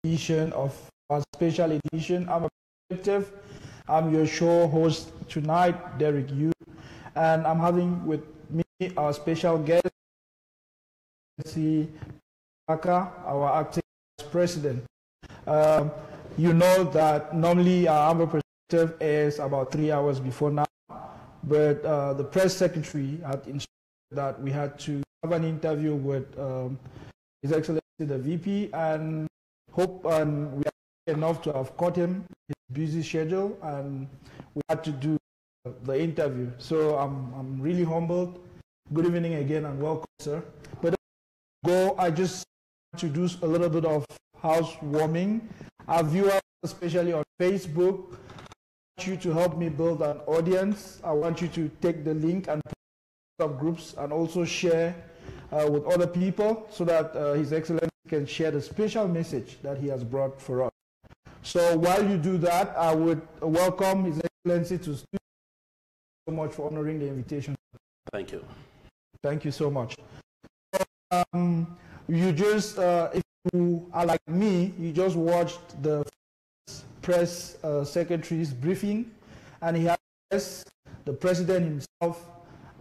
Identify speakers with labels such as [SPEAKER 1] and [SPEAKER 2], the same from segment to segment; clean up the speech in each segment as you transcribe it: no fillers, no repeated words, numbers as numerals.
[SPEAKER 1] Edition of our special edition. I'm a perspective. I'm your show host tonight, Derek Yu, and I'm having with me our special guest, Taka, our acting vice president. You know that normally our Amba perspective airs about 3 hours before now, but the press secretary had instructed that we had to have an interview with His Excellency the VP, and hope we are enough to have caught him his busy schedule, and we had to do the interview. So I'm really humbled. Good evening again and welcome, sir. But I just introduce a little bit of housewarming. Our viewers, especially on Facebook, I want you to help me build an audience. I want you to take the link and put up groups and also share with other people so that His Excellency can share the special message that he has brought for us. So while you do that, I would welcome His Excellency to speak. Thank you so much for honoring the invitation.
[SPEAKER 2] Thank you.
[SPEAKER 1] Thank you so much. You just, if you are like me, you just watched the press secretary's briefing, and he has the president himself,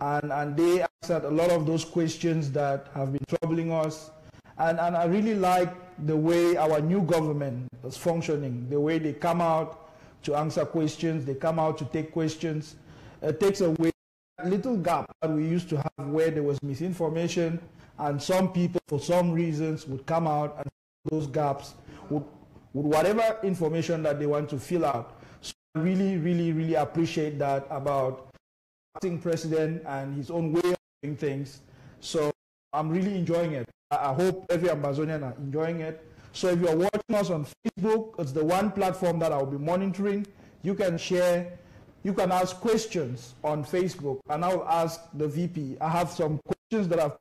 [SPEAKER 1] and they answered a lot of those questions that have been troubling us. And I really like the way our new government is functioning, the way they come out to answer questions, they come out to take questions. It takes away that little gap that we used to have where there was misinformation, and some people, for some reasons, would come out and fill those gaps with whatever information that they want to fill out. So I really, really, really appreciate that about the acting president and his own way of doing things. So I'm really enjoying it. I hope every Ambazonian are enjoying it. So if you're watching us on Facebook, it's the one platform that I'll be monitoring. You can share, you can ask questions on Facebook, and I'll ask the VP. I have some questions that I've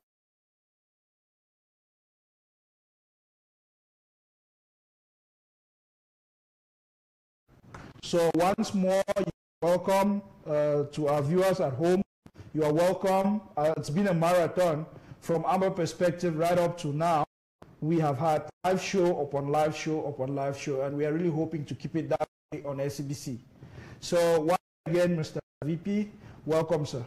[SPEAKER 1] So once more, you're welcome to our viewers at home. You are welcome. It's been a marathon. From our perspective, right up to now, we have had live show upon live show upon live show, and we are really hoping to keep it that way on SCBC. So once again, Mr. VP, welcome, sir.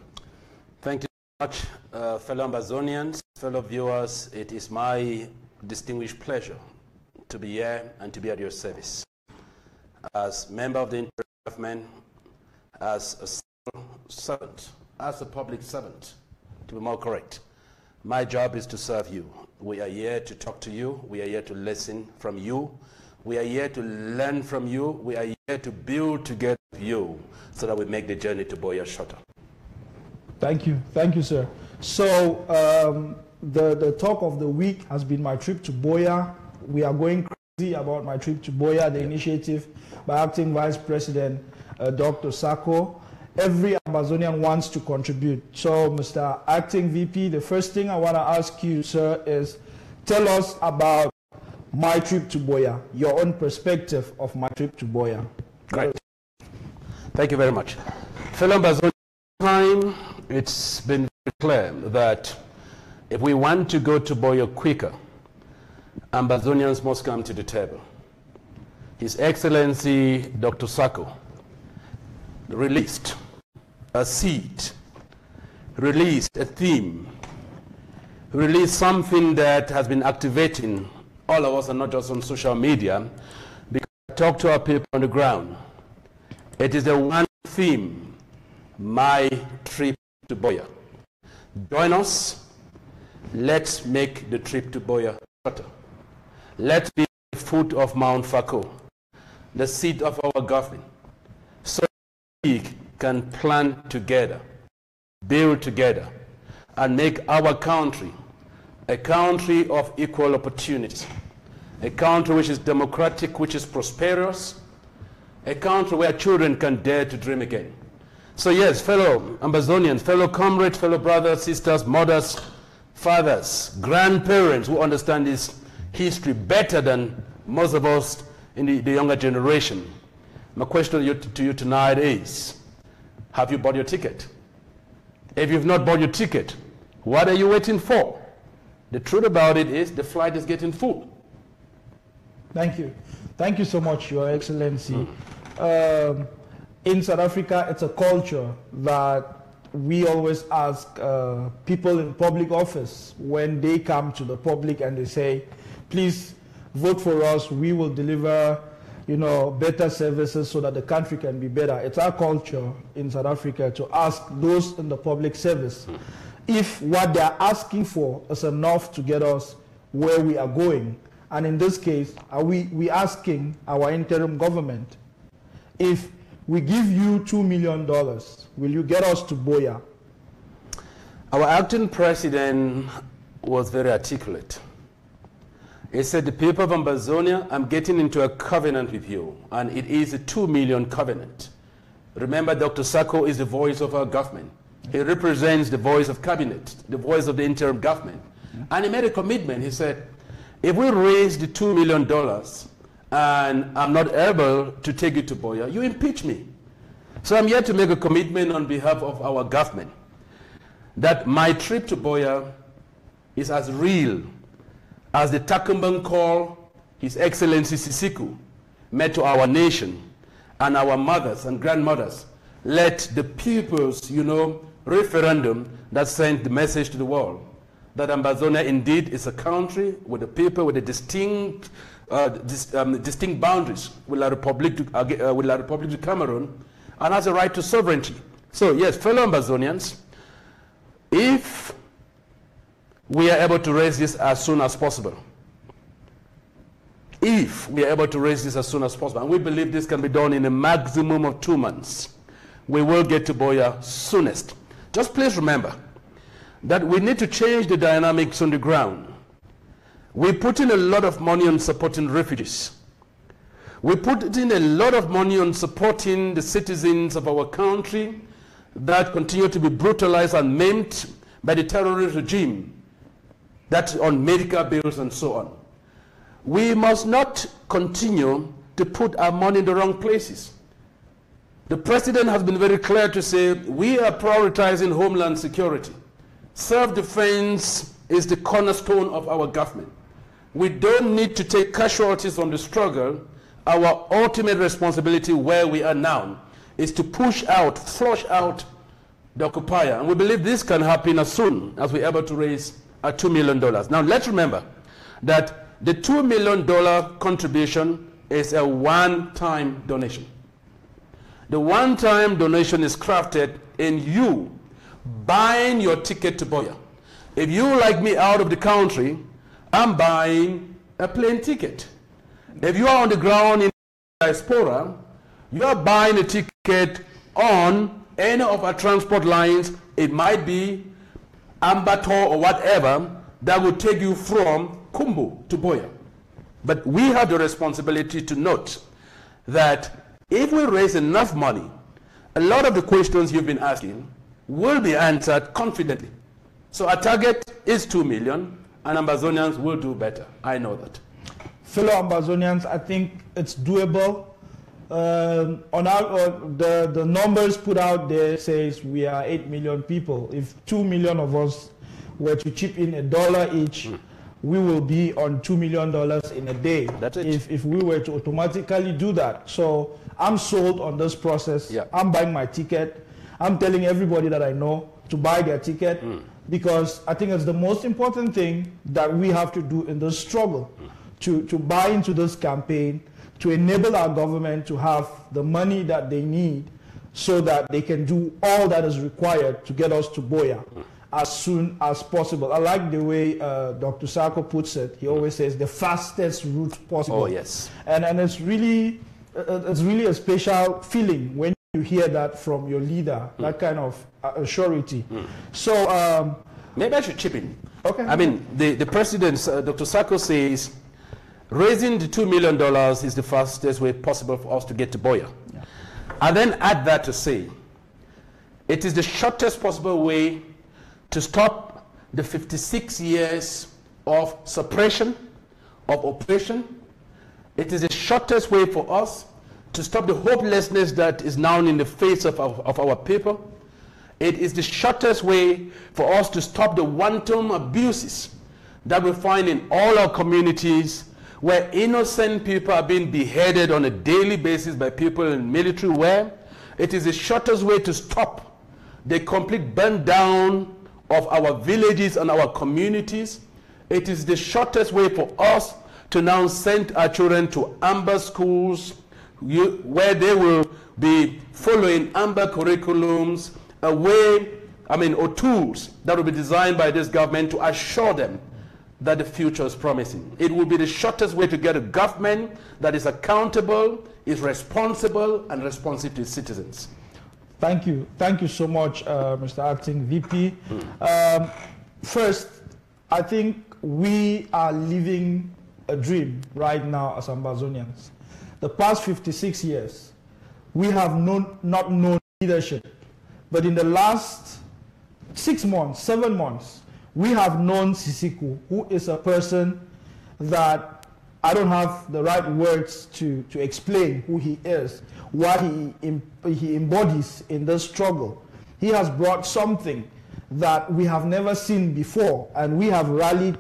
[SPEAKER 2] Thank you so much, fellow Ambazonians, fellow viewers. It is my distinguished pleasure to be here and to be at your service. As member of the interim government, as a civil servant, as a public servant, to be more correct. My job is to serve you. We are here to talk to you. We are here to listen from you. We are here to learn from you. We are here to build together with you so that we make the journey to Boya shorter.
[SPEAKER 1] Thank you. Thank you, sir. So the talk of the week has been my trip to Boya. We are going crazy about my trip to Boya, the initiative by Acting Vice President Dr. Sako. Every Ambazonian wants to contribute. So, Mr. Acting VP, the first thing I want to ask you, sir, is tell us about my trip to Boya, your own perspective of my trip to Boya.
[SPEAKER 2] Great. Thank you very much. Fellow Ambazonian, it's been very clear that if we want to go to Boya quicker, Ambazonians must come to the table. His Excellency Dr. Sako released a seed, released a theme, released something that has been activating all of us, and not just on social media, because I talk to our people on the ground. It is the one theme, my trip to Boya. Join us. Let's make the trip to Boya shorter. Let's be at the foot of Mount Fako, the seat of our government, so we can plan together, build together, and make our country a country of equal opportunities, a country which is democratic, which is prosperous, a country where children can dare to dream again. So yes, fellow Ambazonians, fellow comrades, fellow brothers, sisters, mothers, fathers, grandparents who understand this history better than most of us in the younger generation, my question to you tonight is, have you bought your ticket? If you've not bought your ticket, what are you waiting for? The truth about it is the flight is getting full.
[SPEAKER 1] Thank you. Thank you so much, Your Excellency. In South Africa, it's a culture that we always ask people in public office when they come to the public and they say, please vote for us, we will deliver better services so that the country can be better. It's our culture in South Africa to ask those in the public service if what they're asking for is enough to get us where we are going. And in this case, are we asking our interim government, if we give you $2 million, will you get us to Boya?
[SPEAKER 2] Our acting president was very articulate. He said, the people of Ambazonia, I'm getting into a covenant with you, and it is a 2 million covenant. Remember, Dr. Sako is the voice of our government. He represents the voice of cabinet, the voice of the interim government. And he made a commitment. He said, if we raise the $2 million and I'm not able to take it to Boya, you impeach me. So I'm here to make a commitment on behalf of our government that my trip to Boya is as real as the Takumban call His Excellency Sisiku made to our nation and our mothers and grandmothers. Let the people's, referendum that sent the message to the world that Ambazonia indeed is a country with a people with a distinct boundaries with La Republic de Cameroon and has a right to sovereignty. So yes, fellow Ambazonians, if we are able to raise this as soon as possible, and we believe this can be done in a maximum of 2 months, we will get to Boya soonest. Just please remember that we need to change the dynamics on the ground. We put in a lot of money on supporting refugees. We put in a lot of money on supporting the citizens of our country that continue to be brutalized and maimed by the terrorist regime, that's on medical bills and so on. We must not continue to put our money in the wrong places. The president has been very clear to say we are prioritizing homeland security. Self-defense is the cornerstone of our government. We don't need to take casualties from the struggle. Our ultimate responsibility where we are now is to flush out the occupier. And we believe this can happen as soon as we're able to raise our $2 million. Now let's remember that the $2 million contribution is a one-time donation. The one-time donation is crafted in you buying your ticket to Boya. If you, like me, out of the country, I'm buying a plane ticket. If you are on the ground in diaspora, you are buying a ticket on any of our transport lines. It might be Amba or whatever that will take you from Kumbu to Boya. But we have the responsibility to note that if we raise enough money, a lot of the questions you've been asking will be answered confidently. So our target is 2 million, and Ambazonians will do better. I know that.
[SPEAKER 1] Fellow Ambazonians, I think it's doable. The numbers put out there says we are 8 million people. If 2 million of us were to chip in $1 each, we will be on $2 million in a day.
[SPEAKER 2] That's it.
[SPEAKER 1] If we were to automatically do that. So I'm sold on this process.
[SPEAKER 2] Yeah.
[SPEAKER 1] I'm buying my ticket. I'm telling everybody that I know to buy their ticket because I think it's the most important thing that we have to do in this struggle, to buy into this campaign, to enable our government to have the money that they need so that they can do all that is required to get us to Boya as soon as possible. I like the way Dr. Sako puts it. He always says the fastest route possible.
[SPEAKER 2] Oh, yes.
[SPEAKER 1] And it's really a special feeling when you hear that from your leader, that kind of surety. So
[SPEAKER 2] maybe I should chip in.
[SPEAKER 1] Okay.
[SPEAKER 2] I mean, the president, Dr. Sako, says raising the $2 million is the fastest way possible for us to get to Boya. Yeah. And then add that to say, it is the shortest possible way to stop the 56 years of suppression, of oppression. It is the shortest way for us to stop the hopelessness that is now in the face of our people. It is the shortest way for us to stop the wanton abuses that we find in all our communities, where innocent people are being beheaded on a daily basis by people in military wear. It is the shortest way to stop the complete burn down of our villages and our communities. It is the shortest way for us to now send our children to Amba schools, where they will be following Amba curriculums, or tools that will be designed by this government to assure them that the future is promising. It will be the shortest way to get a government that is accountable, is responsible, and responsive to its citizens.
[SPEAKER 1] Thank you. Thank you so much, Mr. Acting VP. First, I think we are living a dream right now as Ambazonians. The past 56 years, we have not known leadership. But in the last 6 months, 7 months, we have known Sisiku, who is a person that I don't have the right words to explain who he is, what he embodies in this struggle. He has brought something that we have never seen before, and we have rallied.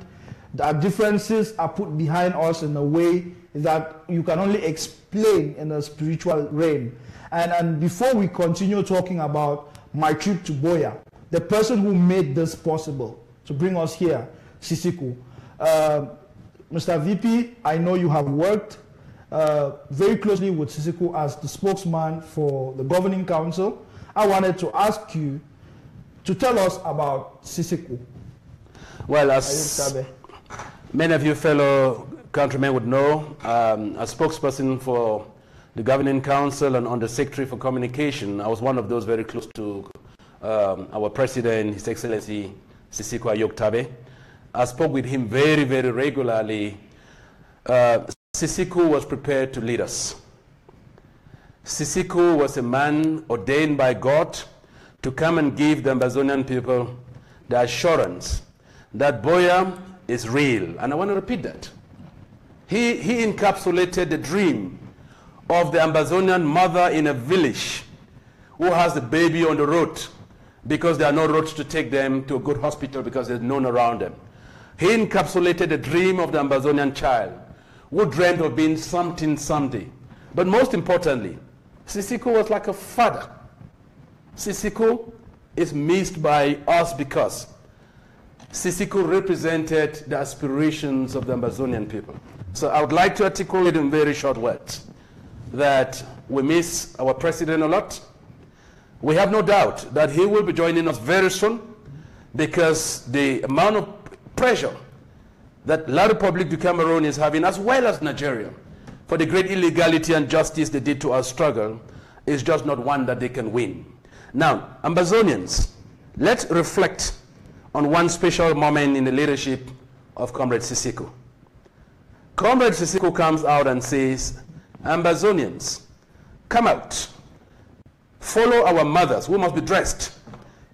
[SPEAKER 1] Our differences are put behind us in a way that you can only explain in a spiritual realm. And before we continue talking about my trip to Boya, the person who made this possible to bring us here, Sisiku. Mr. VP, I know you have worked very closely with Sisiku as the spokesman for the governing council. I wanted to ask you to tell us about Sisiku.
[SPEAKER 2] Well, as many of you fellow countrymen would know, as spokesperson for the governing council and under secretary for communication, I was one of those very close to our president, His Excellency Sisiku Ayoktabe. I spoke with him very, very regularly. Sisiku was prepared to lead us. Sisiku was a man ordained by God to come and give the Ambazonian people the assurance that Boya is real. And I want to repeat that. He encapsulated the dream of the Ambazonian mother in a village who has a baby on the road because there are no roads to take them to a good hospital because there's none around them. He encapsulated the dream of the Ambazonian child who dreamed of being something someday. But most importantly, Sisiku was like a father. Sisiku is missed by us because Sisiku represented the aspirations of the Ambazonian people. So I would like to articulate in very short words that we miss our president a lot. We have no doubt that he will be joining us very soon because the amount of pressure that La Republique du Cameroon is having, as well as Nigeria, for the great illegality and justice they did to our struggle is just not one that they can win. Now, Ambazonians, let's reflect on one special moment in the leadership of Comrade Sisiku. Comrade Sisiku comes out and says, Ambazonians, come out. Follow our mothers who must be dressed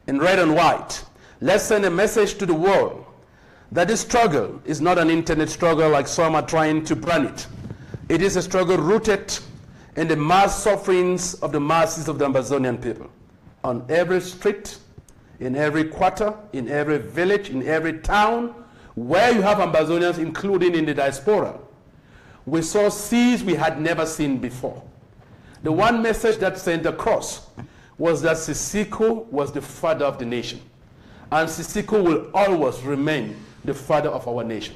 [SPEAKER 2] in red and white. Let's send a message to the world that this struggle is not an internet struggle like some are trying to brand it. It is a struggle rooted in the mass sufferings of the masses of the Ambazonian people. On every street, in every quarter, in every village, in every town, where you have Ambazonians, including in the diaspora, we saw seas we had never seen before. The one message that sent across was that Sisiku was the father of the nation. And Sisiku will always remain the father of our nation.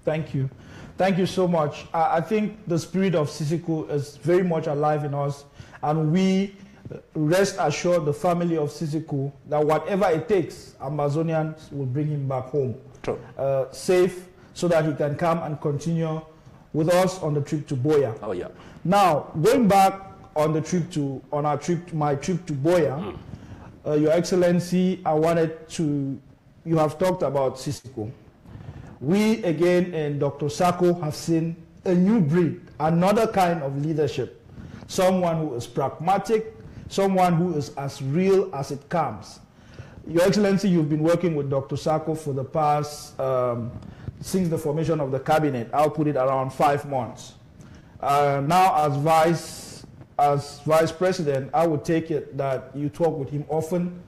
[SPEAKER 1] Thank you. Thank you so much. I think the spirit of Sisiku is very much alive in us, and we rest assured, the family of Sisiku, that whatever it takes, Ambazonians will bring him back home.
[SPEAKER 2] True.
[SPEAKER 1] Safe, so that he can come and continue with us on the trip to Boya.
[SPEAKER 2] Oh yeah.
[SPEAKER 1] Now, going back on the trip to, my trip to Boya, Your Excellency, I wanted to, you have talked about Sisiko. We, again, in Dr. Sako have seen a new breed, another kind of leadership. Someone who is pragmatic, someone who is as real as it comes. Your Excellency, you've been working with Dr. Sako for the past, since the formation of the cabinet, I'll put it around 5 months. Now as Vice President, I would take it that you talk with him often.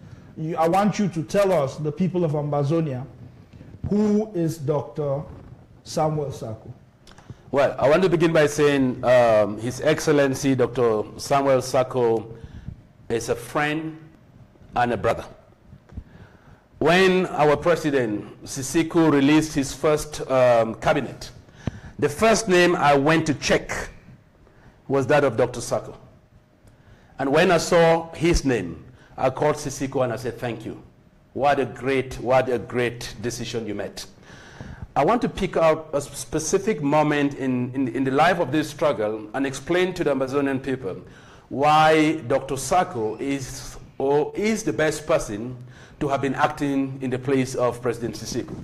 [SPEAKER 1] I want you to tell us, the people of Ambazonia, who is Dr. Samuel Sako?
[SPEAKER 2] Well, I want to begin by saying His Excellency Dr. Samuel Sako is a friend and a brother. When our President Sisiko released his first cabinet, the first name I went to check was that of Dr. Sako. And when I saw his name, I called Sisiko and I said, thank you. What a great decision you made. I want to pick out a specific moment in the life of this struggle and explain to the Amazonian people why Dr. Sako is the best person to have been acting in the place of President Sisiko.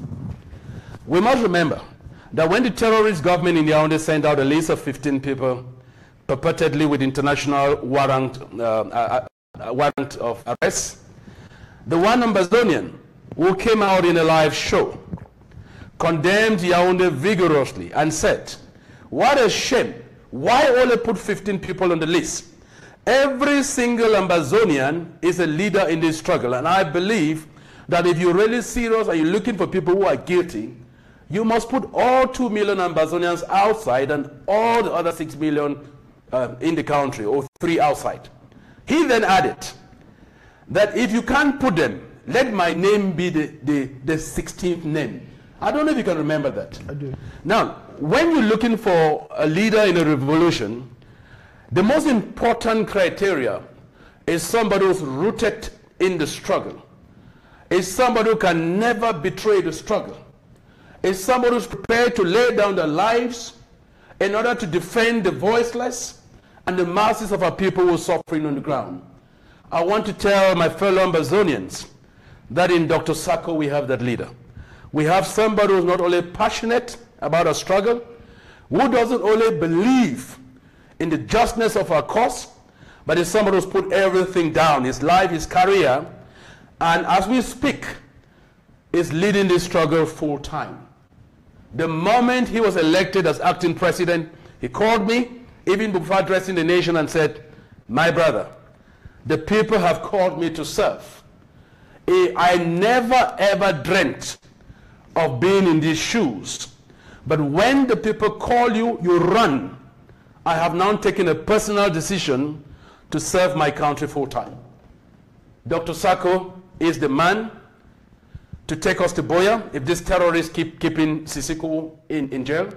[SPEAKER 2] We must remember that when the terrorist government in Yaoundé sent out a list of 15 people purportedly with international warrant of arrest, the one Ambazonian who came out in a live show condemned Yaoundé vigorously and said, what a shame, why only put 15 people on the list? Every single Ambazonian is a leader in this struggle, and I believe that if you're really serious and you're looking for people who are guilty, you must put all 2 million Ambazonians outside and all the other 6 million in the country, or 3 outside. He then added that if you can't put them, let my name be the 16th name. I don't know if you can remember that.
[SPEAKER 1] I do.
[SPEAKER 2] Now, when you're looking for a leader in a revolution, the most important criteria is somebody who's rooted in the struggle. Is somebody who can never betray the struggle. Is somebody who's prepared to lay down their lives in order to defend the voiceless and the masses of our people who are suffering on the ground. I want to tell my fellow Ambazonians that in Dr. Sako we have that leader. We have somebody who's not only passionate about our struggle, who doesn't only believe in the justness of our cause, but is somebody who's put everything down, his life, his career, and as we speak, is leading this struggle full time. The moment he was elected as acting president, he called me, even before addressing the nation, and said, my brother, the people have called me to serve. I never ever dreamt of being in these shoes. But when the people call you, you run. I have now taken a personal decision to serve my country full time. Dr. Sako is the man to take us to Boya if these terrorists keep keeping Sisiko in jail.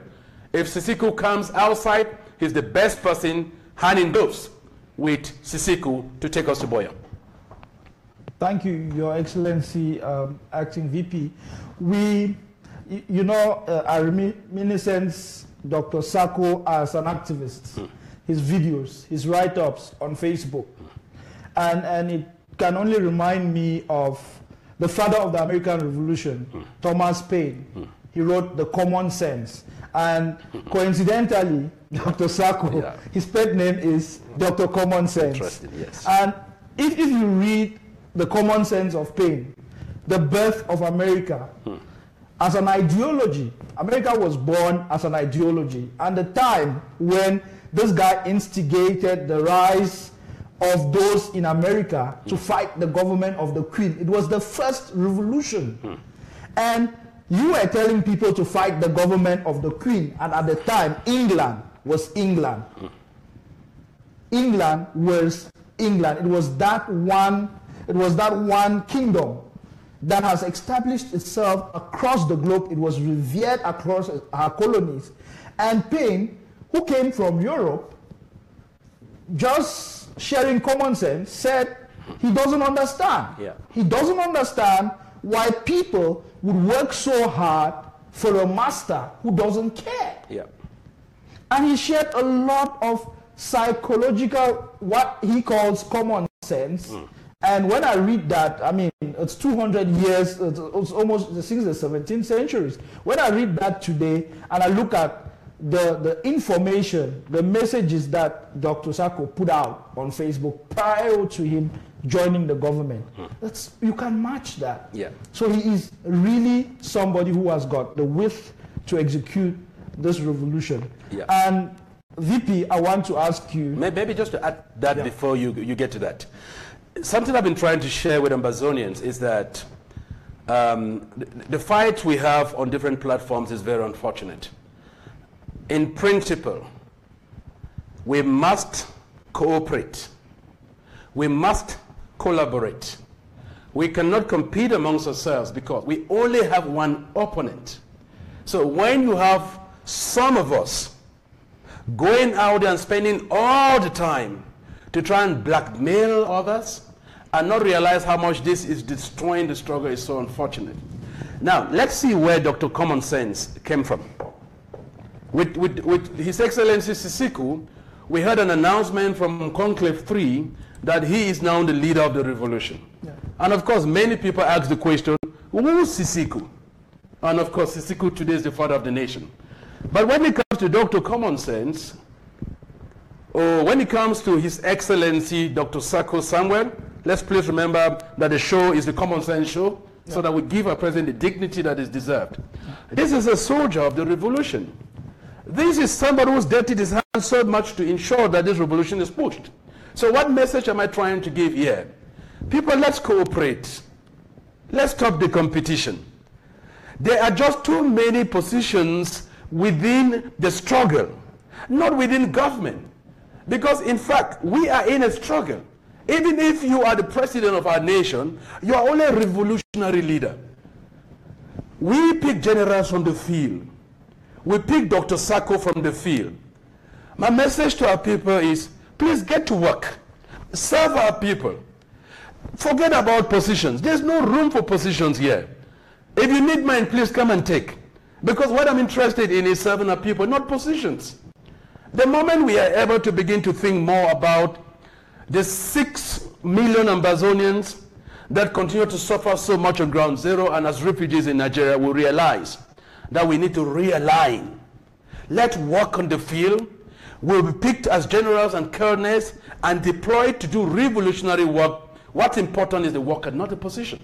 [SPEAKER 2] If Sisiko comes outside, he's the best person hand in gloves with Sisiko to take us to Boya.
[SPEAKER 1] Thank you, Your Excellency, Acting VP. I reminiscence Dr. Sako as an activist, his videos, his write-ups on Facebook. And it can only remind me of the father of the American Revolution, Thomas Paine. He wrote The Common Sense. And coincidentally, Dr. Sako, his pet name is Dr. Common Sense.
[SPEAKER 2] Interesting, yes.
[SPEAKER 1] And if you read The Common Sense of Paine, the birth of America, as an ideology, America was born as an ideology. And the time when this guy instigated the rise of those in America to fight the government of the Queen, it was the first revolution. And you were telling people to fight the government of the Queen, and at the time, England was England. England was England. It was that one kingdom that has established itself across the globe. It was revered across our colonies. And Paine, who came from Europe, just sharing common sense, said he doesn't understand. He doesn't understand why people would work so hard for a master who doesn't care. And he shared a lot of psychological, what he calls common sense, And when I read that, I mean, it's 200 years, it's almost since the 17th centuries. When I read that today, and I look at the information, the messages that Dr. Sako put out on Facebook prior to him joining the government, you can match that.
[SPEAKER 2] Yeah.
[SPEAKER 1] So he is really somebody who has got the width to execute this revolution.
[SPEAKER 2] Yeah.
[SPEAKER 1] And VP, I want to ask you...
[SPEAKER 2] Maybe just to add that before you get to that. Something I've been trying to share with Ambazonians is that the fight we have on different platforms is very unfortunate. In principle, we must cooperate. We must collaborate. We cannot compete amongst ourselves because we only have one opponent. So when you have some of us going out and spending all the time to try and blackmail others and not realize how much this is destroying the struggle is so unfortunate. Now, let's see where Dr. Common Sense came from. With His Excellency Sisiku, we heard an announcement from Conclave 3 that he is now the leader of the revolution. Yeah. And of course, many people ask the question, who is Sisiku? And of course, Sisiku today is the father of the nation. But when it comes to Dr. Common Sense, or when it comes to His Excellency Dr. Sako Samuel, let's please remember that the show is the Common Sense show, so that we give our president the dignity that is deserved. This is a soldier of the revolution. This is somebody who's dirtied his hands so much to ensure that this revolution is pushed. So what message am I trying to give here? People, let's cooperate. Let's stop the competition. There are just too many positions within the struggle, not within government. Because in fact, we are in a struggle. Even if you are the president of our nation, you are only a revolutionary leader. We pick generals from the field. We pick Dr. Sako from the field. My message to our people is, please get to work. Serve our people. Forget about positions. There's no room for positions here. If you need mine, please come and take. Because what I'm interested in is serving our people, not positions. The moment we are able to begin to think more about the 6 million Ambazonians that continue to suffer so much on ground zero and as refugees in Nigeria, will realize that we need to realign. Let's work on the field. We'll be picked as generals and colonels and deployed to do revolutionary work. What's important is the work and not the position.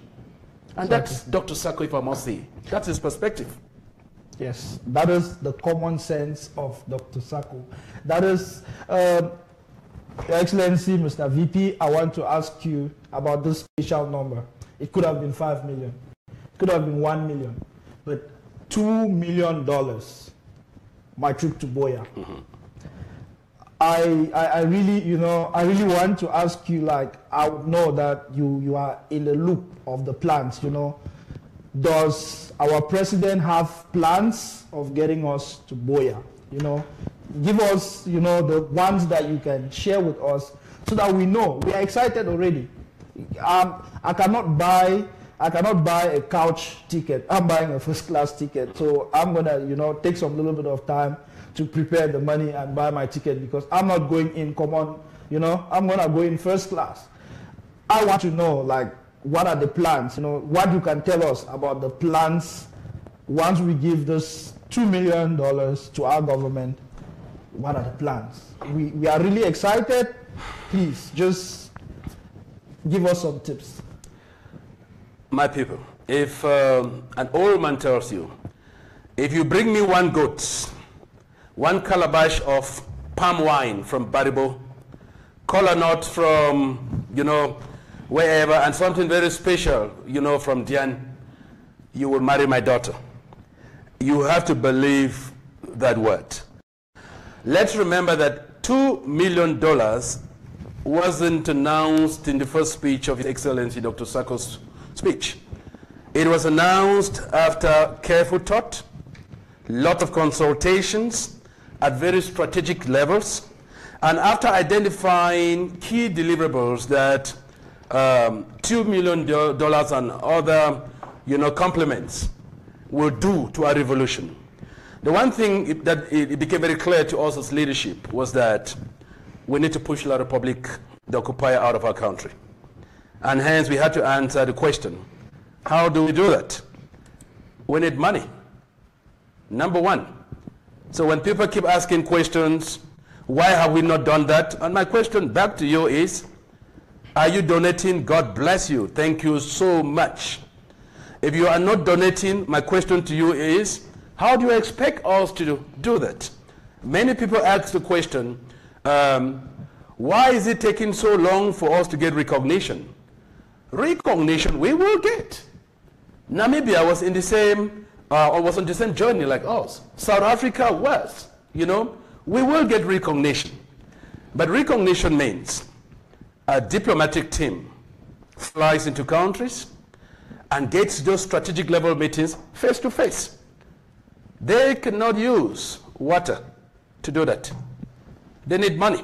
[SPEAKER 2] And that's Dr. Sako, if I must say. That's his perspective.
[SPEAKER 1] Yes, that is the common sense of Dr. Sako. That is, Your Excellency, Mr. VP, I want to ask you about this special number. It could have been 5 million. It could have been 1 million. But $2 million, my trip to Boya. Mm-hmm. I really want to ask you, like, I know that you are in the loop of the plans, Does our president have plans of getting us to Boya? Give us, the ones that you can share with us so that we know. We are excited already. I cannot buy a couch ticket. I'm buying a first class ticket. So I'm going to, take some little bit of time to prepare the money and buy my ticket because I'm not going in common, I'm going to go in first class. I want to know, like, what are the plans? What you can tell us about the plans once we give this $2 million to our government. What are the plans? We are really excited. Please, just give us some tips.
[SPEAKER 2] My people, if an old man tells you, if you bring me 1 goat, 1 calabash of palm wine from Baribo, kola nut from, wherever, and something very special, from Dian, you will marry my daughter. You have to believe that word. Let's remember that $2 million wasn't announced in the first speech of His Excellency Dr. Sako's speech. It was announced after careful thought, lot of consultations at very strategic levels, and after identifying key deliverables that $2 million and other, complements will do to our revolution. The one thing that it became very clear to us as leadership was that we need to push La Republic, the occupier, out of our country. And hence we had to answer the question, how do we do that? We need money, number one. So when people keep asking questions, why have we not done that? And my question back to you is, are you donating? God bless you. Thank you so much. If you are not donating, my question to you is, how do you expect us to do that? Many people ask the question, why is it taking so long for us to get recognition? Recognition we will get. Namibia was in the same, was on the same journey like us. South Africa was, you know. We will get recognition. But recognition means a diplomatic team flies into countries and gets those strategic level meetings face to face. They cannot use water to do that. They need money.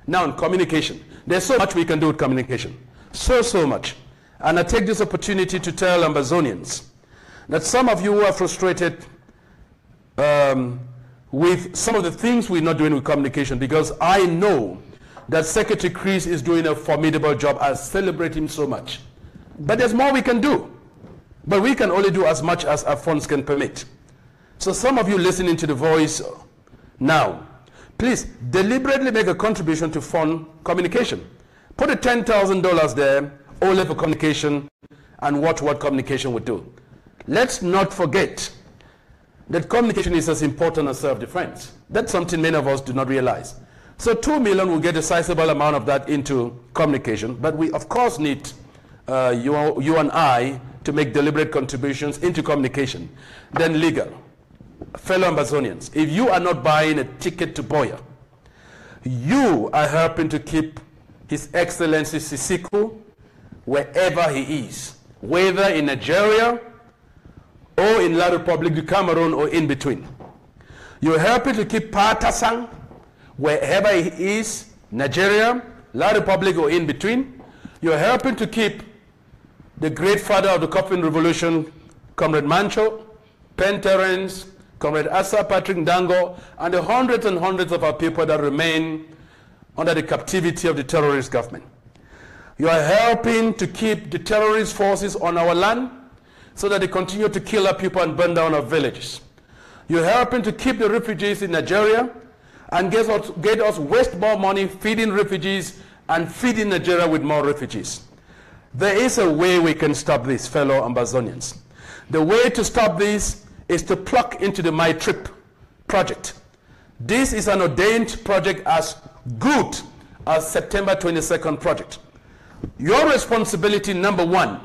[SPEAKER 2] Now in communication, there's so much we can do with communication. So much. And I take this opportunity to tell Ambazonians that some of you who are frustrated with some of the things we're not doing with communication, because I know that Secretary Chris is doing a formidable job. I celebrate him so much. But there's more we can do. But we can only do as much as our funds can permit. So some of you listening to the voice now, please deliberately make a contribution to fund communication. Put a $10,000 there, only for communication, and watch what communication would do. Let's not forget that communication is as important as self-defense. That's something many of us do not realize. So 2 million will get a sizable amount of that into communication, but we of course need you and I to make deliberate contributions into communication. Then legal. Fellow Ambazonians, if you are not buying a ticket to Boya, you are helping to keep His Excellency Sisiku wherever he is, whether in Nigeria or in La Republic du Cameroon or in between. You're helping to keep Patasang wherever he is, Nigeria, La Republic or in between. You're helping to keep the great father of the Coffin Revolution, Comrade Mancho, Penn Terence, Comrade Asa Patrick Dango, and the hundreds and hundreds of our people that remain under the captivity of the terrorist government. You are helping to keep the terrorist forces on our land so that they continue to kill our people and burn down our villages. You're helping to keep the refugees in Nigeria and get us waste more money feeding refugees and feeding Nigeria with more refugees. There is a way we can stop this, fellow Ambazonians. The way to stop this is to plug into the My Trip project. This is an ordained project as good as September 22nd project. Your responsibility, number one,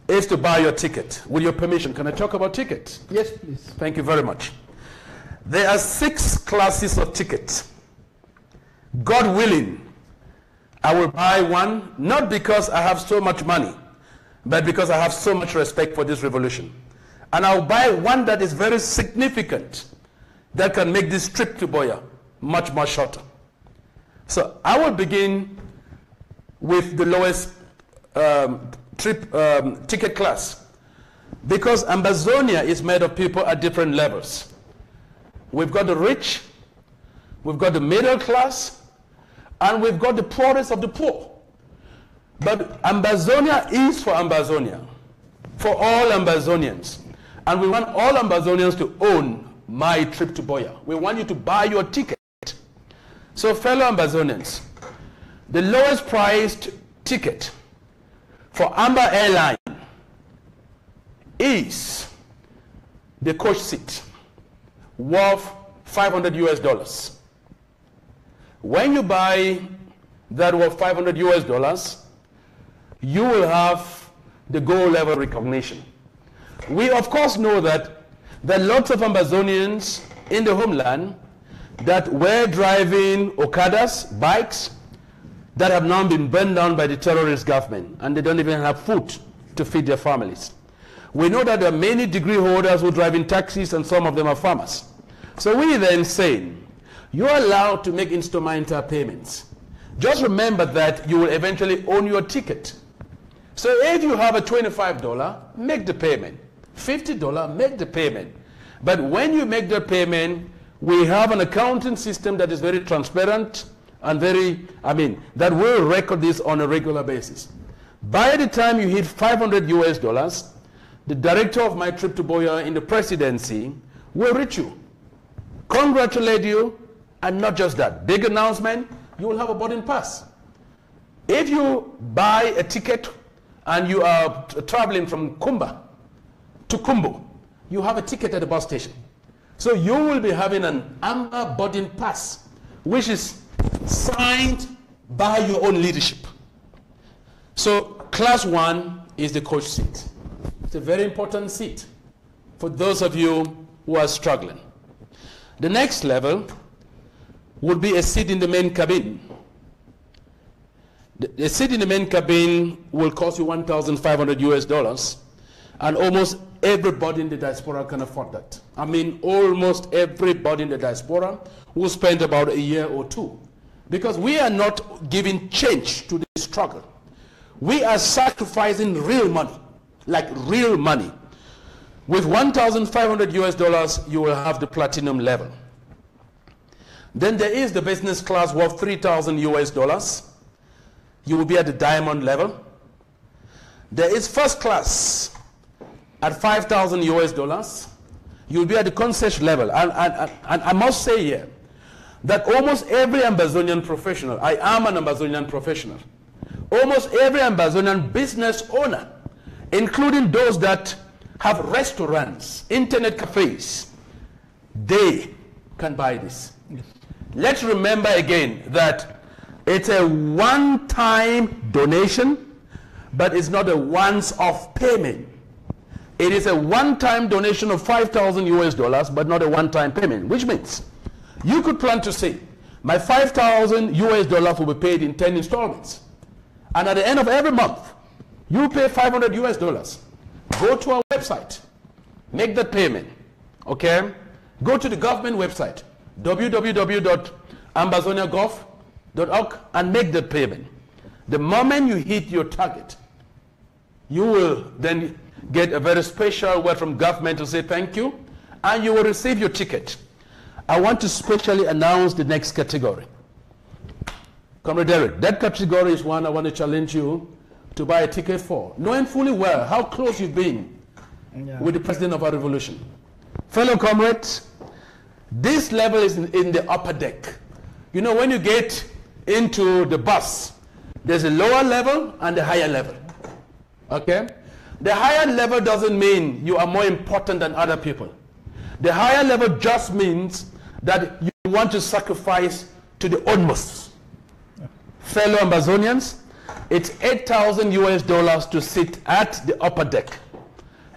[SPEAKER 2] is to buy your ticket. With your permission, can I talk about tickets?
[SPEAKER 1] Yes, please.
[SPEAKER 2] Thank you very much. There are 6 classes of tickets. God willing, I will buy one, not because I have so much money, but because I have so much respect for this revolution. And I'll buy one that is very significant, that can make this trip to Boya much, much shorter. So I will begin with the lowest ticket class, because Ambazonia is made of people at different levels. We've got the rich, we've got the middle class, and we've got the poorest of the poor. But Ambazonia is for Ambazonia, for all Ambazonians. And we want all Ambazonians to own My Trip to Boya. We want you to buy your ticket. So fellow Ambazonians, the lowest priced ticket for Amba Airline is the coach seat, worth $500 US. When you buy that worth $500 US, you will have the gold level recognition. We of course know that there are lots of Ambazonians in the homeland that were driving Okadas, bikes, that have now been burned down by the terrorist government, and they don't even have food to feed their families. We know that there are many degree holders who drive in taxis, and some of them are farmers. So we then say, you're allowed to make instrumental payments. Just remember that you will eventually own your ticket. So if you have a $25, make the payment. $50, make the payment. But when you make the payment, we have an accounting system that is very transparent and that will record this on a regular basis. By the time you hit $500, the director of my trip to Boya in the presidency will reach you, congratulate you, and not just that. Big announcement, you will have a boarding pass. If you buy a ticket and you are traveling from Kumba to Kumbo, you have a ticket at the bus station. So you will be having an Amba boarding pass, which is signed by your own leadership. So class 1 is the coach seat. It's a very important seat for those of you who are struggling. The next level would be a seat in the main cabin. The seat in the main cabin will cost you $1,500, and almost everybody in the diaspora can afford that. I mean, almost everybody in the diaspora will spend about a year or two, because we are not giving change to the struggle. We are sacrificing real money, like real money. With $1,500, you will have the platinum level. Then there is the business class worth $3,000. You will be at the diamond level. There is first class at $5,000. You will be at the concession level. And I must say here that almost every Ambazonian professional, I am an Ambazonian professional, almost every Ambazonian business owner, including those that have restaurants, internet cafes, they can buy this. Yes. Let's remember again that it's a one-time donation, but it's not a once-off payment. It is a one-time donation of $5,000, but not a one-time payment, which means you could plan to say, my $5,000 will be paid in 10 installments. And at the end of every month, you pay $500. Go to our website, make that payment, okay? Go to the government website, www.ambazoniagov.org, and make the payment. The moment you hit your target, you will then get a very special word from government to say thank you, and you will receive your ticket. I want to specially announce the next category. Comrade Derek, that category is one I want to challenge you to buy a ticket for, knowing fully well how close you've been with the president of our revolution. Fellow comrades, this level is in the upper deck. You know, when you get into the bus, there's a lower level and a higher level. Okay? The higher level doesn't mean you are more important than other people. The higher level just means that you want to sacrifice to the utmost. Fellow Ambazonians, it's $8,000 to sit at the upper deck.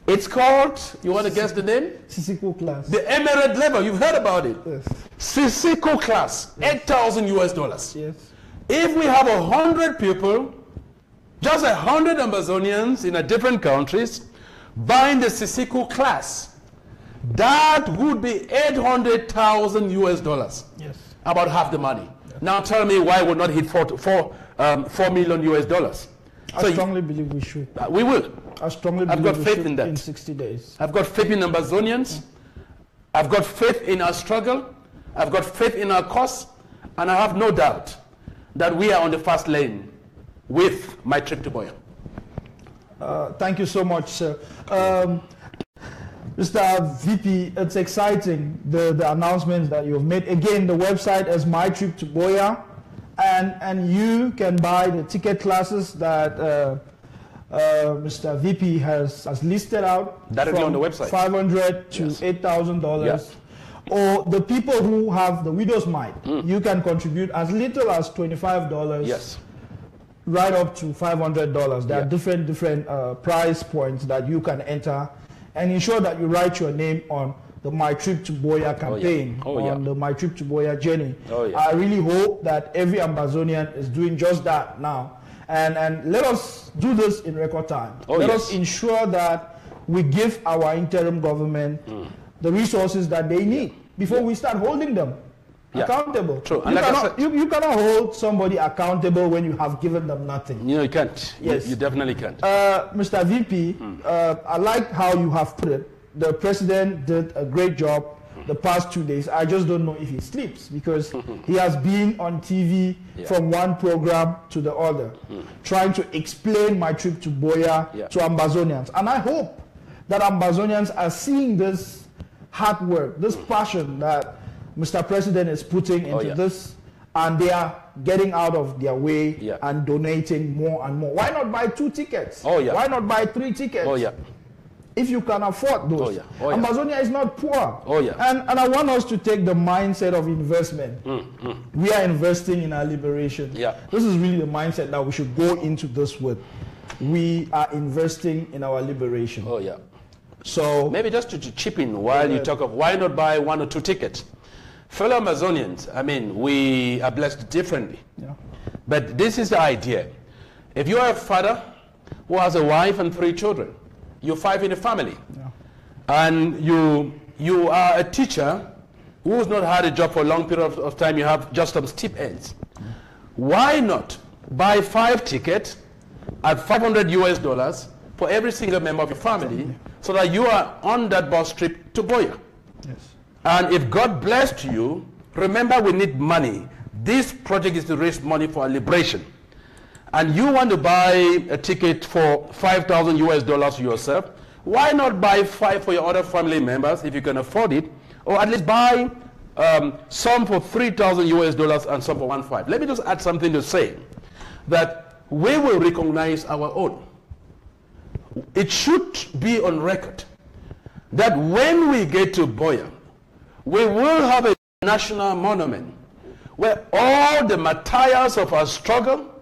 [SPEAKER 2] It's called, you want to guess the name?
[SPEAKER 1] Sisiko class.
[SPEAKER 2] The Emirate level, you've heard about it.
[SPEAKER 1] Yes.
[SPEAKER 2] Sisiko class, yes. $8,000.
[SPEAKER 1] Yes.
[SPEAKER 2] If we have 100 people, just 100 Ambazonians in different countries, buying the Sisiko class, that would be $800,000.
[SPEAKER 1] Yes.
[SPEAKER 2] About half the money. Yes. Now tell me why we'll not hit $4 million.
[SPEAKER 1] I strongly believe we should.
[SPEAKER 2] We will.
[SPEAKER 1] I strongly believe
[SPEAKER 2] I've got faith in that.
[SPEAKER 1] In 60 days.
[SPEAKER 2] I've got faith in Ambazonians. I've got faith in our struggle. I've got faith in our cause. And I have no doubt that we are on the fast lane with my trip to Boya.
[SPEAKER 1] Thank you so much, sir. Mr. VP, it's exciting, the announcements that you've made. Again, the website is My Trip to Boya, and you can buy the ticket classes that Mr. VP has listed out.
[SPEAKER 2] Directly on the website.
[SPEAKER 1] $500 to yes. $8,000. Yes. Or the people who have the widow's mite, you can contribute as little as $25.
[SPEAKER 2] Yes.
[SPEAKER 1] Right up to $500. There are different price points that you can enter, and ensure that you write your name on the My Trip to Boya campaign, on the My Trip to Boya journey. I really hope that every Ambazonian is doing just that now. And let us do this in record time. Let us ensure that we give our interim government the resources that they need before we start holding them accountable.
[SPEAKER 2] True.
[SPEAKER 1] You cannot hold somebody accountable when you have given them nothing.
[SPEAKER 2] No, you can't. Yes. You definitely can't.
[SPEAKER 1] Mr. VP, I like how you have put it. The president did a great job the past 2 days. I just don't know if he sleeps because he has been on TV from one program to the other, trying to explain my trip to Boya to Ambazonians. And I hope that Ambazonians are seeing this hard work, this passion that Mr. President is putting into this, and they are getting out of their way and donating more and more. Why not buy 2 tickets? Why not buy 3 tickets? If you can afford those. Ambazonia is not poor. And I want us to take the mindset of investment. We are investing in our liberation. This is really the mindset that we should go into this with. We are investing in our liberation. So
[SPEAKER 2] maybe just to chip in while you talk of why not buy 1 or 2 tickets. Fellow Amazonians, I mean, we are blessed differently. But this is the idea. If you are a father who has a wife and 3 children, you're 5 in a family, and you are a teacher who's not had a job for a long period of time, you have just some steep ends. Why not buy 5 tickets at $500 for every single member of your family so that you are on that bus trip to Boya? And if God blessed you, remember we need money. This project is to raise money for our liberation. And you want to buy a ticket for $5,000 yourself, why not buy 5 for your other family members if you can afford it, or at least buy some for $3,000 and some for $1,500. Let me just add something to say, that we will recognize our own. It should be on record that when we get to Boya, we will have a national monument where all the martyrs of our struggle,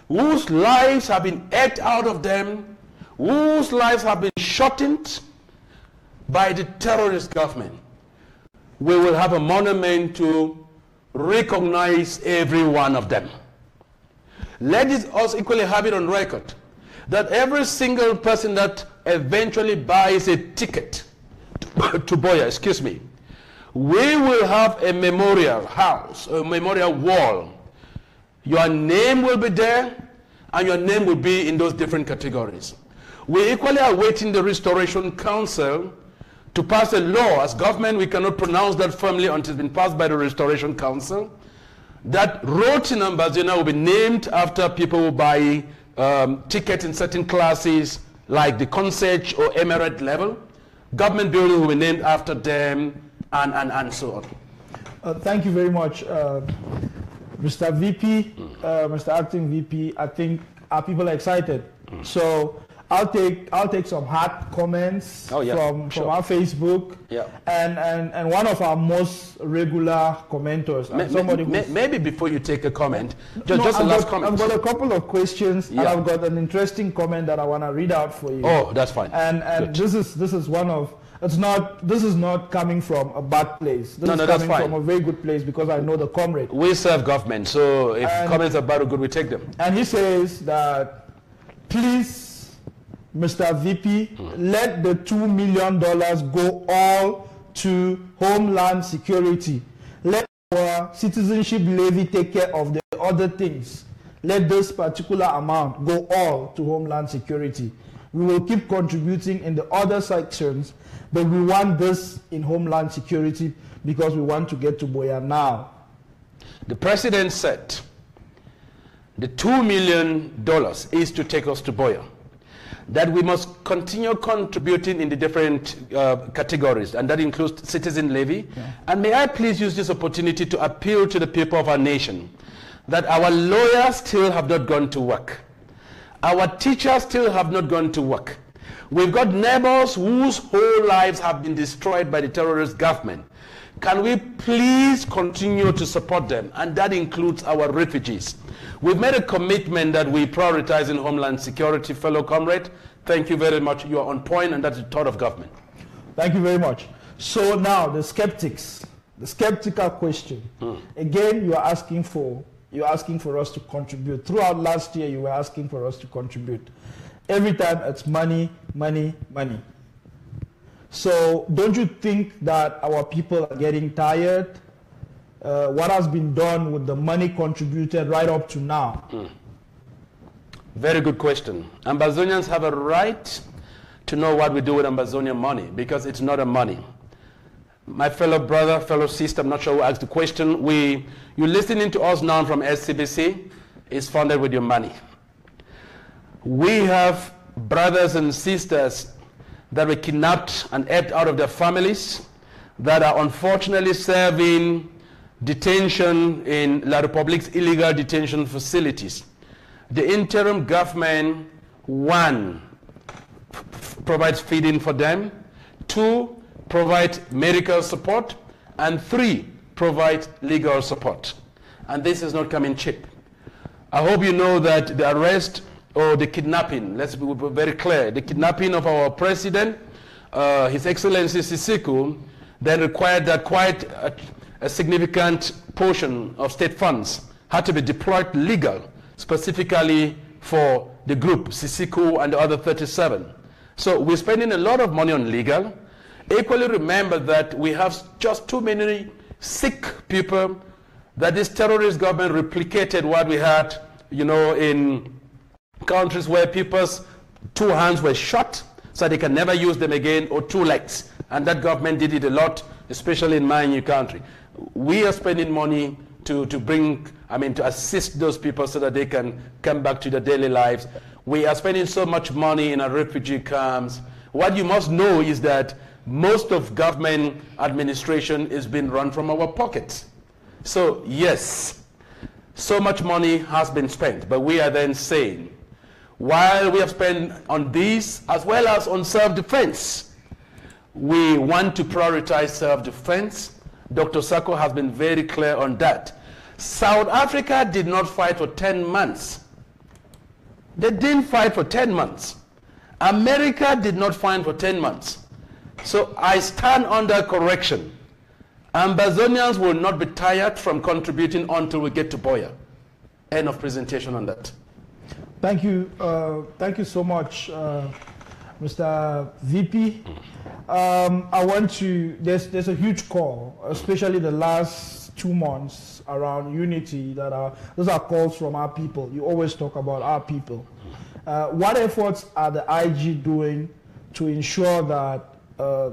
[SPEAKER 2] whose lives have been egged out of them, whose lives have been shortened by the terrorist government, we will have a monument to recognize every one of them. Let us equally have it on record that every single person that eventually buys a ticket to Boya, we will have a memorial house, a memorial wall. Your name will be there, and your name will be in those different categories. We equally are waiting the Restoration Council to pass a law. As government, we cannot pronounce that firmly until it's been passed by the Restoration Council. That roads in Ambazonia will be named after people who buy tickets in certain classes, like the concierge or emirate level. Government buildings will be named after them, and so on.
[SPEAKER 1] Thank you very much, Mr. VP, Mr. Acting VP. I think our people are excited. So I'll take some hard comments from our Facebook, and one of our most regular commentors. Somebody
[SPEAKER 2] maybe before you take a comment, just a last comment.
[SPEAKER 1] I've got a couple of questions, and I've got an interesting comment that I want to read out for you.
[SPEAKER 2] Oh, that's fine.
[SPEAKER 1] And this is one of. This is not coming from a bad place. This is coming from a very good place because I know the comrade.
[SPEAKER 2] We serve government, so if comments are bad or good, we take them.
[SPEAKER 1] And he says that, please, Mr. VP, let the $2 million go all to Homeland Security. Let our citizenship levy take care of the other things. Let this particular amount go all to Homeland Security. We will keep contributing in the other sections, but we want this in Homeland Security because we want to get to Boya now.
[SPEAKER 2] The president said the $2 million is to take us to Boya. That we must continue contributing in the different categories, and that includes citizen levy. And may I please use this opportunity to appeal to the people of our nation that our lawyers still have not gone to work. Our teachers still have not gone to work. We've got neighbors whose whole lives have been destroyed by the terrorist government. Can we please continue to support them? And that includes our refugees. We've made a commitment that we prioritize in Homeland Security, fellow comrade. Thank you very much. You are on point, and that's the thought of government.
[SPEAKER 1] Thank you very much. So now the skeptics, the skeptical question. Again, you're asking for us to contribute. Throughout last year, you were asking for us to contribute. Every time it's money, money, money. So don't you think that our people are getting tired? What has been done with the money contributed right up to now?
[SPEAKER 2] Very good question. Ambazonians have a right to know what we do with Ambazonian money, because it's not a money. my fellow brother, fellow sister, I'm not sure who asked the question, you're listening to us now from SCBC, is funded with your money. We have brothers and sisters that were kidnapped and helped out of their families that are unfortunately serving detention in La Republique's illegal detention facilities. The interim government, one, provides feeding for them, two, provide medical support, and three, provide legal support. And this is not coming cheap. I hope you know that the arrest or the kidnapping, let's be very clear, the kidnapping of our president, His Excellency Sisiku, then required that quite a significant portion of state funds had to be deployed legal, specifically for the group, Sisiku and the other 37. So we're spending a lot of money on legal. Equally remember that we have just too many sick people, that this terrorist government replicated what we had, you know, in countries where people's two hands were shot so they can never use them again, or two legs. And that government did it a lot, especially in my new country. We are spending money to assist those people so that they can come back to their daily lives. We are spending so much money in our refugee camps. What you must know is that most of government administration is being run from our pockets. So yes, so much money has been spent, but we are then saying, while we have spent on this as well as on self-defense, we want to prioritize self-defense. Dr. Sako has been very clear on that. South Africa did not fight for 10 months. They didn't fight for 10 months. America did not fight for 10 months. So I stand under correction. Ambazonians will not be tired from contributing until we get to Boya. End of presentation on that.
[SPEAKER 1] Thank you so much, Mr. VP. I want to, there's a huge call, especially the last 2 months around unity, those are calls from our people. You always talk about our people. What efforts are the IG doing to ensure that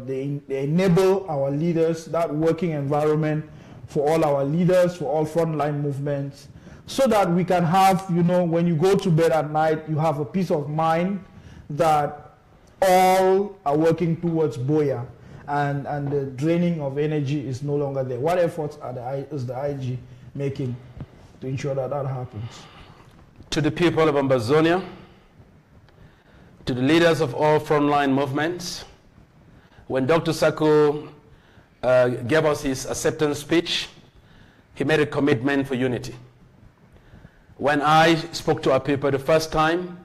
[SPEAKER 1] they enable our leaders, that working environment for all our leaders, for all frontline movements, so that we can have, you know, when you go to bed at night, you have a peace of mind that all are working towards Boya, and the draining of energy is no longer there. What efforts is the IG making to ensure that that happens?
[SPEAKER 2] To the people of Ambazonia, to the leaders of all frontline movements, when Dr. Sako gave us his acceptance speech, he made a commitment for unity. When I spoke to our people the first time,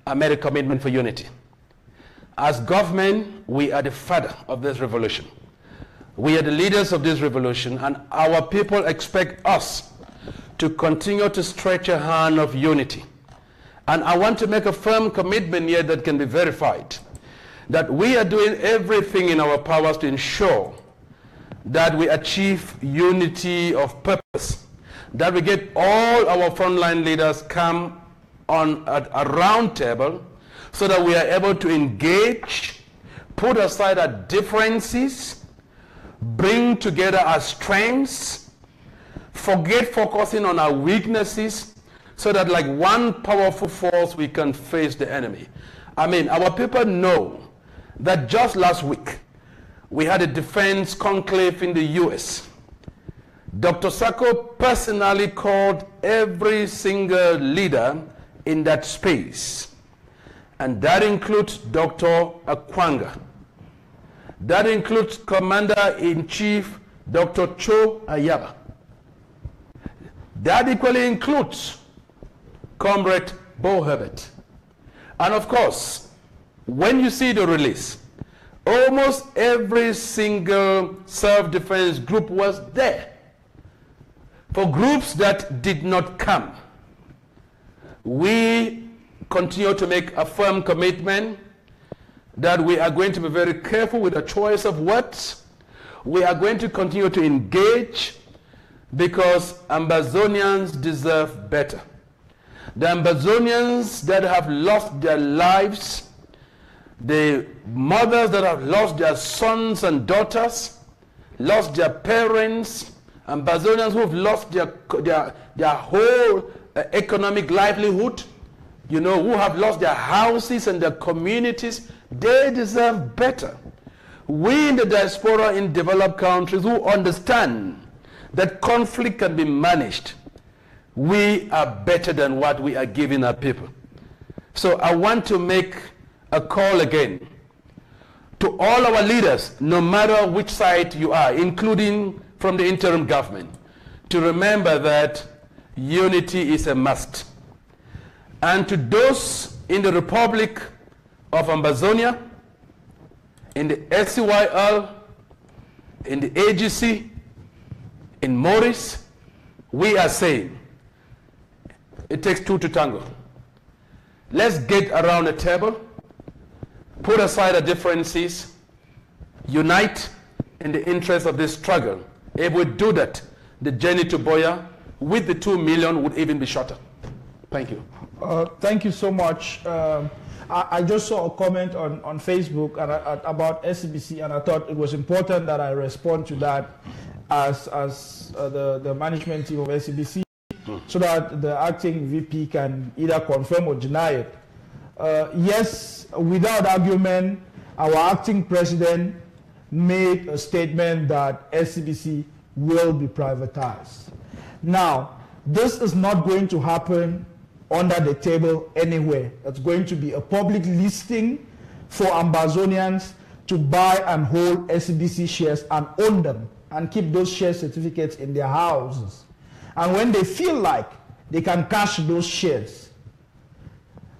[SPEAKER 2] I made a commitment for unity. As government, we are the father of this revolution. We are the leaders of this revolution, and our people expect us to continue to stretch a hand of unity. And I want to make a firm commitment here that can be verified, that we are doing everything in our powers to ensure that we achieve unity of purpose, that we get all our frontline leaders come on a round table so that we are able to engage, put aside our differences, bring together our strengths, forget focusing on our weaknesses, so that like one powerful force we can face the enemy. I mean, our people know that just last week we had a defense conclave in the US. Dr. Sako personally called every single leader in that space. And that includes Dr. Akwanga. That includes Commander-in-Chief Dr. Cho Ayaba. That equally includes Comrade Bo Herbert. And of course, when you see the release, almost every single self-defense group was there. For groups that did not come, we continue to make a firm commitment that we are going to be very careful with the choice of words. We are going to continue to engage because Ambazonians deserve better. The Ambazonians that have lost their lives, the mothers that have lost their sons and daughters, lost their parents, Ambazonians who have lost their whole economic livelihood, you know, who have lost their houses and their communities, they deserve better. We in the diaspora in developed countries who understand that conflict can be managed, we are better than what we are giving our people. So I want to make a call again to all our leaders, no matter which side you are, including from the interim government, to remember that unity is a must. And to those in the Republic of Ambazonia, in the SCYL, in the AGC, in Maurice, we are saying it takes two to tango. Let's get around the table, put aside our differences, unite in the interest of this struggle. If we do that, the journey to Buea with the 2 million would even be shorter. Thank you.
[SPEAKER 1] Thank you so much. I just saw a comment on Facebook about SCBC, and I thought it was important that I respond to that as the management team of SCBC, so that the acting VP can either confirm or deny it. Yes, without argument, our acting president made a statement that SCBC will be privatized. Now, this is not going to happen under the table anywhere. It's going to be a public listing for Ambazonians to buy and hold SCBC shares and own them and keep those share certificates in their houses. And when they feel like they can cash those shares,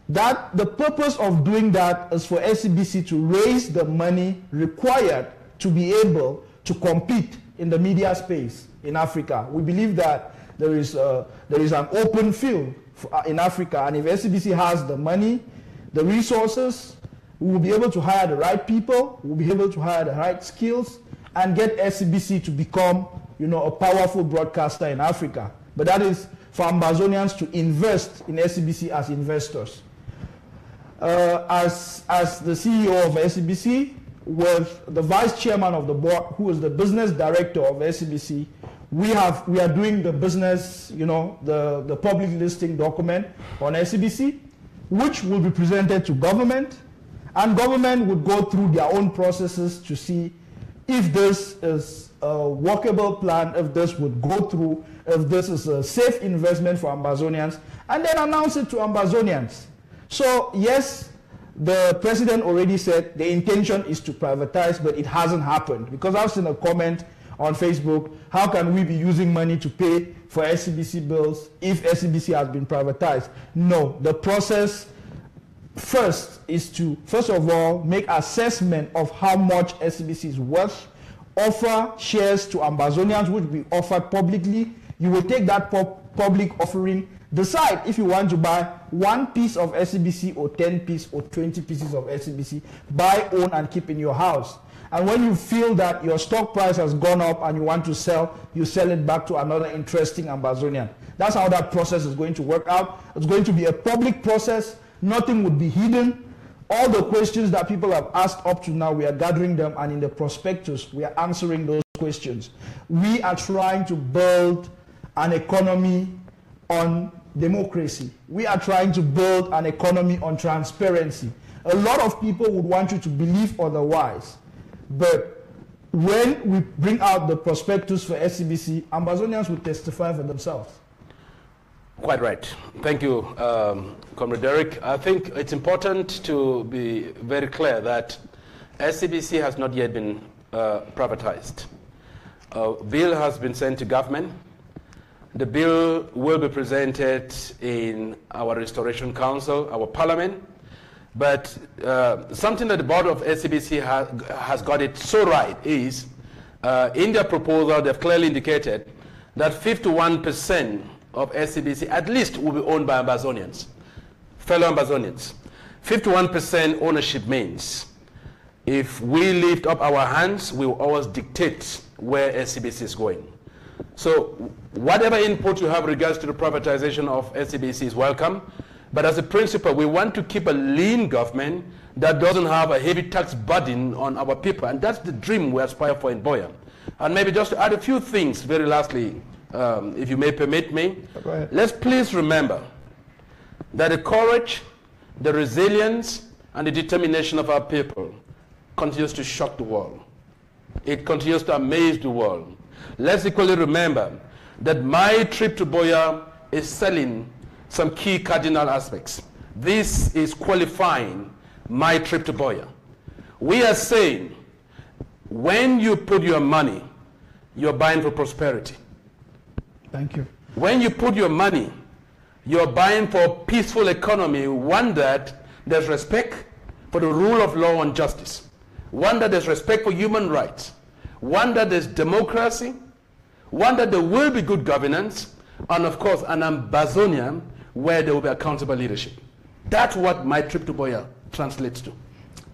[SPEAKER 1] that the purpose of doing that is for SCBC to raise the money required to be able to compete in the media space in Africa. We believe that there is an open field in Africa, and if SCBC has the money, the resources, we will be able to hire the right people, we'll be able to hire the right skills, and get SCBC to become, you know, a powerful broadcaster in Africa. But that is for Ambazonians to invest in SCBC as investors. As the CEO of SCBC, with the vice chairman of the board, who is the business director of SCBC, we are doing the business, you know, the public listing document on SCBC, which will be presented to government, and government would go through their own processes to see if this is a workable plan, if this would go through, if this is a safe investment for Ambazonians, and then announce it to Ambazonians. So yes, the president already said the intention is to privatize, but it hasn't happened. Because I've seen a comment on Facebook, how can we be using money to pay for SCBC bills if SCBC has been privatized? No, the process first is to, first of all, make assessment of how much SCBC is worth, offer shares to Ambazonians, which will be offered publicly. You will take that public offering, decide if you want to buy 1 piece of SCBC or 10 pieces or 20 pieces of SCBC, buy, own, and keep in your house. And when you feel that your stock price has gone up and you want to sell, you sell it back to another interesting Ambazonian. That's how that process is going to work out. It's going to be a public process. Nothing would be hidden. All the questions that people have asked up to now, we are gathering them, and in the prospectus, we are answering those questions. We are trying to build an economy on democracy. We are trying to build an economy on transparency. A lot of people would want you to believe otherwise. But when we bring out the prospectus for SCBC, Ambazonians will testify for themselves.
[SPEAKER 2] Quite right. Thank you, Comrade Derek. I think it's important to be very clear that SCBC has not yet been privatized. A bill has been sent to government. The bill will be presented in our Restoration Council, our parliament. But something that the board of SCBC has got it so right is, in their proposal, they've clearly indicated that 51% of SCBC at least will be owned by Ambazonians, fellow Ambazonians. 51% ownership means if we lift up our hands, we will always dictate where SCBC is going. So whatever input you have regards to the privatization of SCBC is welcome. But as a principle, we want to keep a lean government that doesn't have a heavy tax burden on our people. And that's the dream we aspire for in Buea. And maybe just to add a few things very lastly, if you may permit me. Let's please remember that the courage, the resilience, and the determination of our people continues to shock the world. It continues to amaze the world. Let's equally remember that my trip to Boya is selling some key cardinal aspects. This is qualifying my trip to Boya. We are saying, when you put your money, you're buying for prosperity.
[SPEAKER 1] Thank you.
[SPEAKER 2] When you put your money, you're buying for a peaceful economy, one that there's respect for the rule of law and justice, one that there's respect for human rights, one that there's democracy, one that there will be good governance, and of course an Ambazonia where there will be accountable leadership. That's what my trip to Boya translates to.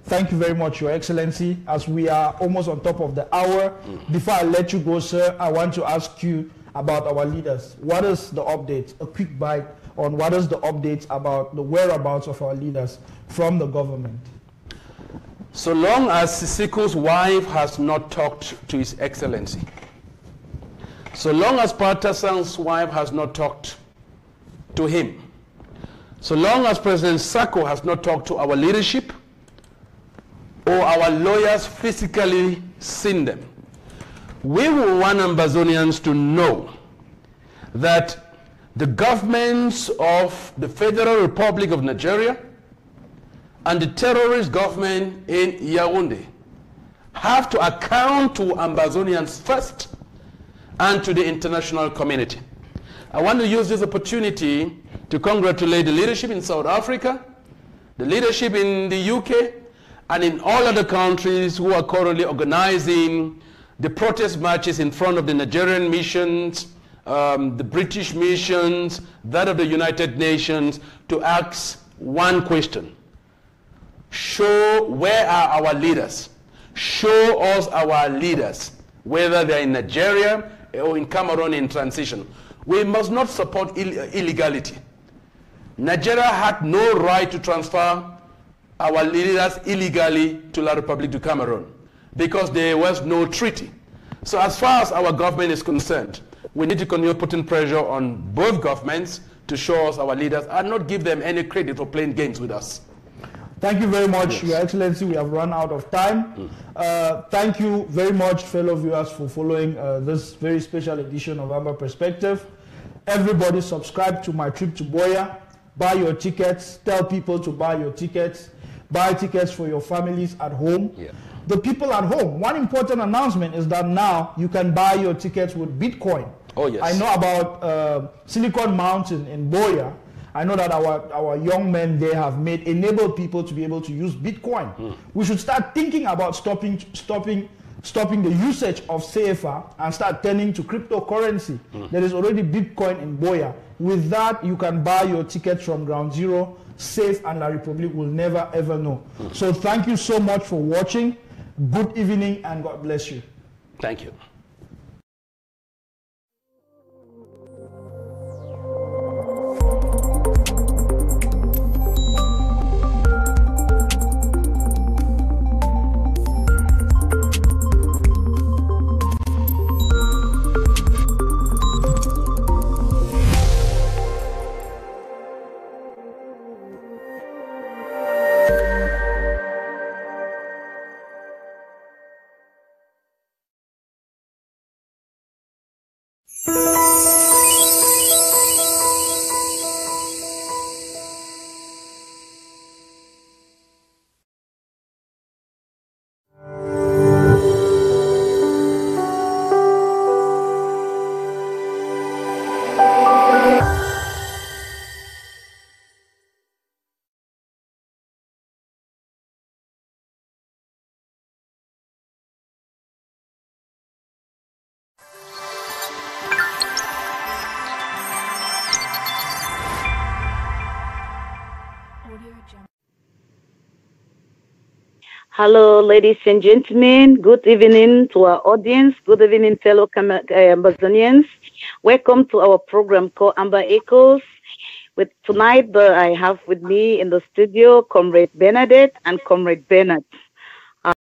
[SPEAKER 1] Thank you very much, Your Excellency. As we are almost on top of the hour, before I let you go, sir, I want to ask you about our leaders. What is the update? A quick bite on what is the update about the whereabouts of our leaders from the government.
[SPEAKER 2] So long as Sisiku's wife has not talked to His Excellency, so long as Partasang's wife has not talked to him, so long as President Sako has not talked to our leadership, or our lawyers physically seen them, we will want Ambazonians to know that the governments of the Federal Republic of Nigeria and the terrorist government in Yaoundé have to account to Ambazonians first and to the international community. I want to use this opportunity to congratulate the leadership in South Africa, the leadership in the UK, and in all other countries who are currently organizing the protest marches in front of the Nigerian missions, the British missions, that of the United Nations, to ask one question. Show where are our leaders? Show us our leaders, whether they're in Nigeria or in Cameroon in transition. We must not support illegality. Nigeria had no right to transfer our leaders illegally to La Republic du Cameroon because there was no treaty. So as far as our government is concerned, we need to continue putting pressure on both governments to show us our leaders and not give them any credit for playing games with us.
[SPEAKER 1] Thank you very much,
[SPEAKER 2] Yes.
[SPEAKER 1] Your Excellency. We have run out of time. Thank you very much, fellow viewers, for following this very special edition of Amba Perspective. Everybody subscribe to My Trip to Boya. Buy your tickets. Tell people to buy your tickets. Buy tickets for your families at home.
[SPEAKER 2] Yeah.
[SPEAKER 1] The people at home, one important announcement is that now you can buy your tickets with Bitcoin.
[SPEAKER 2] Oh, yes.
[SPEAKER 1] I know about Silicon Mountain in Boya. I know that our young men there have enabled people to be able to use Bitcoin. We should start thinking about stopping the usage of CFA and start turning to cryptocurrency. There is already Bitcoin in Boya. With that, you can buy your tickets from ground zero, safe, and La Republic will never ever know. So thank you so much for watching. Good evening and God bless you.
[SPEAKER 2] Thank you.
[SPEAKER 3] Hello, ladies and gentlemen. Good evening to our audience. Good evening, fellow Ambazonians. Welcome to our program called Amba Echoes. With tonight, I have with me in the studio Comrade Bernadette and Comrade Bernard.